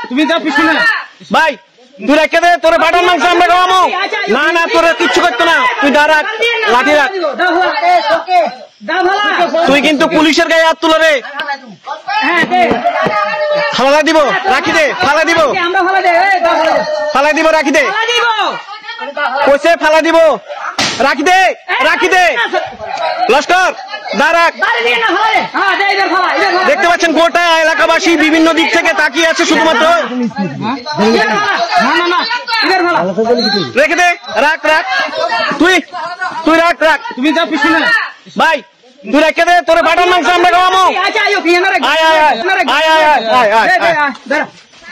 তুমি যা পিছনে ভাই তুই রেখে দে, তোরে পাঠার মাংস আমরা খাওয়াবো না। না তোরে কিচ্ছু করতো না, তুই দাঁড়া, লাঠি রাখ। তুই কিন্তু পুলিশের গায়ে হাত তুলে রে। ফালা দিব, রাখি দে, ফালা দিব, ফালা দিব, রাখি দে, কইছে ফালা দিব, রাখি দে, রাখি দে। লস্কর দাঁড়াক। দেখতে পাচ্ছেন গোটা এলাকাবাসী বিভিন্ন দিক থেকে তাকিয়ে আছে শুধুমাত্র। রেখে দে, রাখ রাখ, তুই রাখ রাখ, তুমি যা পিছনে ভাই তুই রেখে দে, তোরে পাঠার মাংস আমরা খাওয়াবো। আয় আয় আয় আয় আয় আয়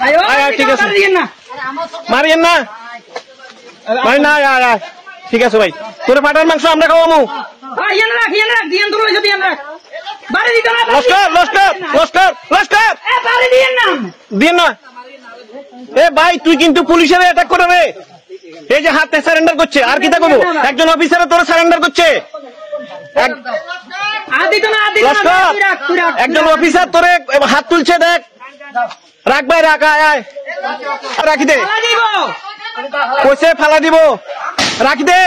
আয় আয়, ঠিক আছে, মারিয়েন না, ভাই না, আয় আয়, ঠিক আছে ভাই, তোরে পাঠার মাংস আমরা খাওয়াবো। লস্কর লস্কর লস্কর লস্কর দিন না। এ ভাই তুই কিন্তু পুলিশের অ্যাটাক করে রে। এই যে হাতে সারেন্ডার করছে, আর কি তা করবো, একজন অফিসারে তোরা সারেন্ডার করছে। একজন অফিসার তোরে হাত তুলছে, দেখ, রাখ ভাই, রাখ, আয় আয়, রাখি দে, কইছে ফালা দিব, রাখি দে,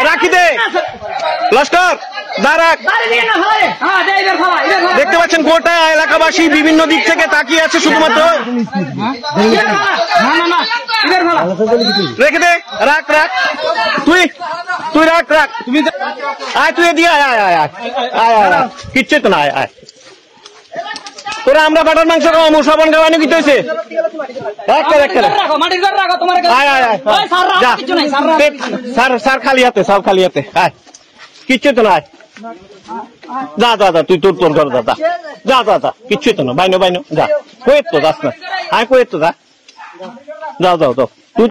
রাখি দে। লস্কর দাঁড়াক। দেখতে পাচ্ছেন গোটা এলাকাবাসী বিভিন্ন দিক থেকে তাকিয়ে আছে শুধুমাত্র। রেখে দে, রাখ রাখ, তুই রাখ রাখ, তুমি আয়, তুই দিয়ে আয় আয় আয় আয় আয় আয়, কিচ্ছু তো না, আয় আয়, তোরা আমরা বাটার মাংস খাওয়াবো, সাবান খাওয়ানো কি হয়েছে? স্যার খালি হাতে, সব খালি হাতে, আয়, কিচ্ছু তো না, যা যা যা, তুই তোর তোর ঘর যা, যা যা যা, কিচ্ছু তো না, বাইনো বাইনো, যা, কয়ের তো যাস না, আয় কয়ের তো যা, যাও যাও যাও।